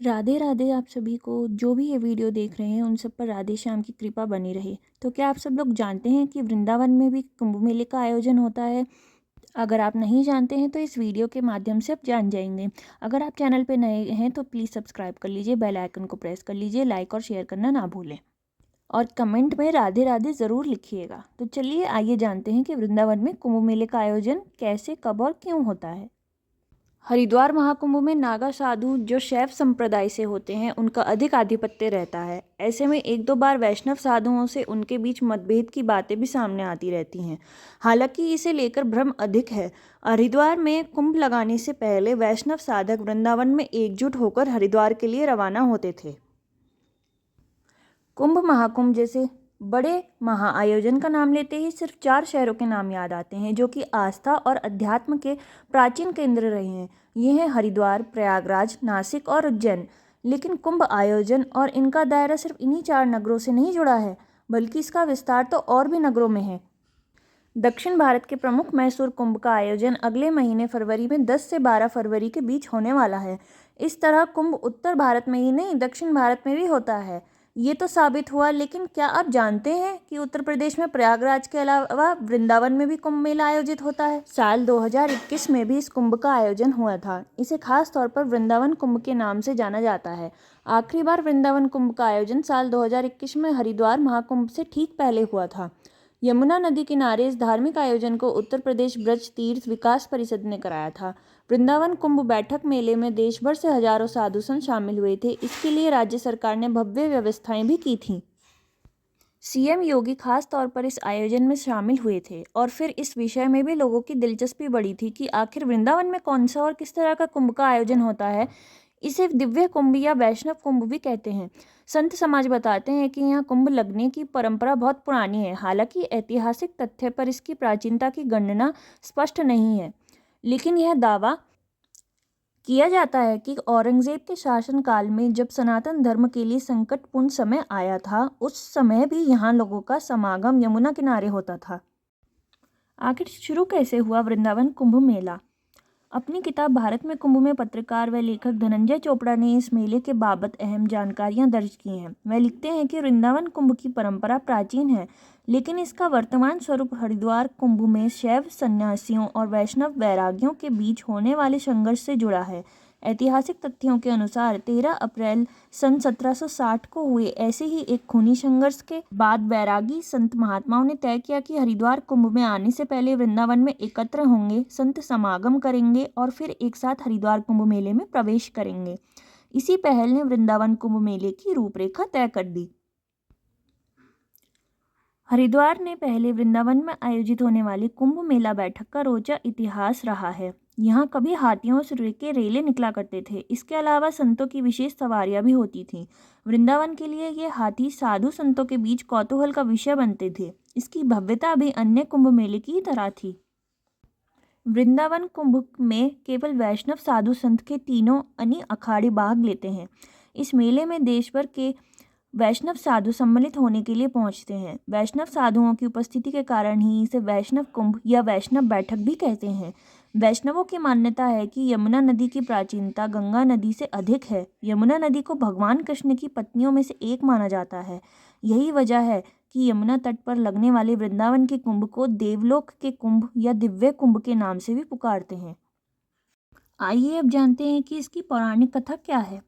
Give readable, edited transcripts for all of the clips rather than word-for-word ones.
राधे राधे आप सभी को। जो भी ये वीडियो देख रहे हैं उन सब पर राधे श्याम की कृपा बनी रहे। तो क्या आप सब लोग जानते हैं कि वृंदावन में भी कुंभ मेले का आयोजन होता है? अगर आप नहीं जानते हैं तो इस वीडियो के माध्यम से आप जान जाएंगे। अगर आप चैनल पे नए हैं तो प्लीज़ सब्सक्राइब कर लीजिए, बेल आइकन को प्रेस कर लीजिए, लाइक और शेयर करना ना भूलें और कमेंट में राधे राधे ज़रूर लिखिएगा। तो चलिए आइए जानते हैं कि वृंदावन में कुंभ मेले का आयोजन कैसे, कब और क्यों होता है। हरिद्वार महाकुंभ में नागा साधु जो शैव संप्रदाय से होते हैं उनका अधिक आधिपत्य रहता है। ऐसे में एक दो बार वैष्णव साधुओं से उनके बीच मतभेद की बातें भी सामने आती रहती हैं। हालांकि इसे लेकर भ्रम अधिक है। हरिद्वार में कुंभ लगाने से पहले वैष्णव साधक वृंदावन में एकजुट होकर हरिद्वार के लिए रवाना होते थे। कुंभ महाकुंभ जैसे बड़े महाआयोजन का नाम लेते ही सिर्फ 4 शहरों के नाम याद आते हैं जो कि आस्था और अध्यात्म के प्राचीन केंद्र रहे हैं। ये हैं हरिद्वार, प्रयागराज, नासिक और उज्जैन। लेकिन कुंभ आयोजन और इनका दायरा सिर्फ इन्हीं 4 नगरों से नहीं जुड़ा है, बल्कि इसका विस्तार तो और भी नगरों में है। दक्षिण भारत के प्रमुख मैसूर कुंभ का आयोजन अगले महीने फरवरी में 10 से 12 फरवरी के बीच होने वाला है। इस तरह कुंभ उत्तर भारत में ही नहीं, दक्षिण भारत में भी होता है। ये तो साबित हुआ, लेकिन क्या आप जानते हैं कि उत्तर प्रदेश में प्रयागराज के अलावा वृंदावन में भी कुंभ मेला आयोजित होता है? साल 2021 में भी इस कुंभ का आयोजन हुआ था। इसे खास तौर पर वृंदावन कुंभ के नाम से जाना जाता है। आखिरी बार वृंदावन कुंभ का आयोजन साल 2021 में हरिद्वार महाकुंभ से ठीक पहले हुआ था। यमुना नदी किनारे इस धार्मिक आयोजन को उत्तर प्रदेश ब्रज तीर्थ विकास परिषद ने कराया था। वृंदावन कुंभ बैठक मेले में देश भर से हजारों साधु संत शामिल हुए थे। इसके लिए राज्य सरकार ने भव्य व्यवस्थाएं भी की थीं। सीएम योगी खास तौर पर इस आयोजन में शामिल हुए थे और फिर इस विषय में भी लोगों की दिलचस्पी बढ़ी थी कि आखिर वृंदावन में कौन सा और किस तरह का कुंभ का आयोजन होता है। इसे दिव्य कुंभ या वैष्णव कुंभ भी कहते हैं। संत समाज बताते हैं कि यहाँ कुंभ लगने की परंपरा बहुत पुरानी है। हालांकि ऐतिहासिक तथ्य पर इसकी प्राचीनता की गणना स्पष्ट नहीं है, लेकिन यह दावा किया जाता है कि औरंगजेब के शासनकाल में जब सनातन धर्म के लिए संकटपूर्ण समय आया था, उस समय भी यहाँ लोगों का समागम यमुना किनारे होता था। आखिर शुरू कैसे हुआ वृंदावन कुंभ मेला? अपनी किताब भारत में कुंभ में पत्रकार व लेखक धनंजय चोपड़ा ने इस मेले के बाबत अहम जानकारियां दर्ज की हैं। वह लिखते हैं कि वृंदावन कुंभ की परंपरा प्राचीन है, लेकिन इसका वर्तमान स्वरूप हरिद्वार कुंभ में शैव सन्यासियों और वैष्णव वैरागियों के बीच होने वाले संघर्ष से जुड़ा है। ऐतिहासिक तथ्यों के अनुसार 13 अप्रैल सन 1760 को हुए ऐसे ही एक खूनी संघर्ष के बाद वैरागी संत महात्माओं ने तय किया कि हरिद्वार कुंभ में आने से पहले वृंदावन में एकत्र होंगे, संत समागम करेंगे और फिर एक साथ हरिद्वार कुंभ मेले में प्रवेश करेंगे। इसी पहल ने वृंदावन कुंभ मेले की रूपरेखा तय कर दी। हरिद्वार ने पहले वृंदावन में आयोजित होने वाली कुंभ मेला बैठक का रोचक इतिहास रहा है। यहाँ कभी हाथियों से के रेले निकला करते थे। इसके अलावा संतों की विशेष सवारियां भी होती थीं। वृंदावन के लिए ये हाथी साधु संतों के बीच कौतूहल का विषय बनते थे। इसकी भव्यता भी अन्य कुंभ मेले की तरह थी। वृंदावन कुंभ में केवल वैष्णव साधु संत के तीनों अनी अखाड़े भाग लेते हैं। इस मेले में देश भर के वैष्णव साधु सम्मिलित होने के लिए पहुंचते हैं। वैष्णव साधुओं की उपस्थिति के कारण ही इसे वैष्णव कुंभ या वैष्णव बैठक भी कहते हैं। वैष्णवों की मान्यता है कि यमुना नदी की प्राचीनता गंगा नदी से अधिक है। यमुना नदी को भगवान कृष्ण की पत्नियों में से एक माना जाता है। यही वजह है कि यमुना तट पर लगने वाले वृंदावन के कुंभ को देवलोक के कुंभ या दिव्य कुंभ के नाम से भी पुकारते हैं। आइए अब जानते हैं कि इसकी पौराणिक कथा क्या है।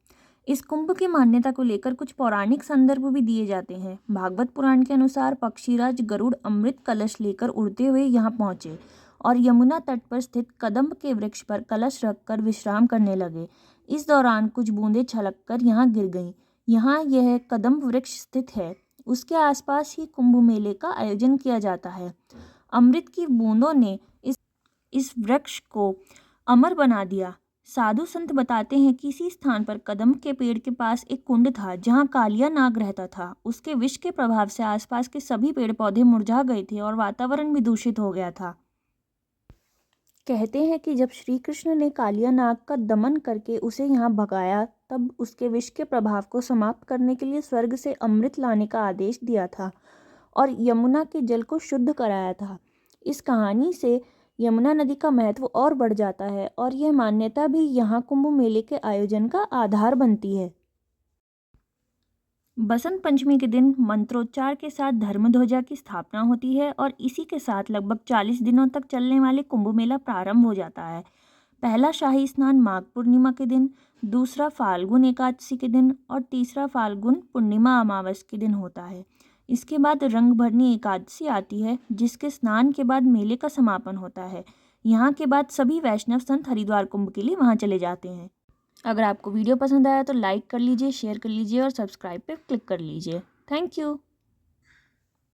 इस कुंभ की मान्यता को लेकर कुछ पौराणिक संदर्भ भी दिए जाते हैं। भागवत पुराण के अनुसार पक्षीराज गरुड़ अमृत कलश लेकर उड़ते हुए यहाँ पहुंचे और यमुना तट पर स्थित कदम्ब के वृक्ष पर कलश रखकर विश्राम करने लगे। इस दौरान कुछ बूंदें छलककर यहाँ गिर गईं। यहाँ यह कदम्ब वृक्ष स्थित है। उसके आसपास ही कुंभ मेले का आयोजन किया जाता है। अमृत की बूंदों ने इस वृक्ष को अमर बना दिया। साधु संत बताते हैं कि इसी स्थान पर कदम्ब के पेड़ के पास एक कुंड था जहाँ कालिया नाग रहता था। उसके विष के प्रभाव से आसपास के सभी पेड़ पौधे मुरझा गए थे और वातावरण भी दूषित हो गया था। कहते हैं कि जब श्री कृष्ण ने कालिया नाग का दमन करके उसे यहाँ भगाया, तब उसके विष के प्रभाव को समाप्त करने के लिए स्वर्ग से अमृत लाने का आदेश दिया था और यमुना के जल को शुद्ध कराया था। इस कहानी से यमुना नदी का महत्व और बढ़ जाता है और यह मान्यता भी यहाँ कुंभ मेले के आयोजन का आधार बनती है। बसंत पंचमी के दिन मंत्रोच्चार के साथ धर्मध्वजा की स्थापना होती है और इसी के साथ लगभग 40 दिनों तक चलने वाले कुंभ मेला प्रारंभ हो जाता है। पहला शाही स्नान माघ पूर्णिमा के दिन, दूसरा फाल्गुन एकादशी के दिन और तीसरा फाल्गुन पूर्णिमा अमावस के दिन होता है। इसके बाद रंगभरनी एकादशी आती है, जिसके स्नान के बाद मेले का समापन होता है। यहाँ के बाद सभी वैष्णव संत हरिद्वार कुंभ के लिए वहाँ चले जाते हैं। अगर आपको वीडियो पसंद आया तो लाइक कर लीजिए, शेयर कर लीजिए और सब्सक्राइब पे क्लिक कर लीजिए। Thank you.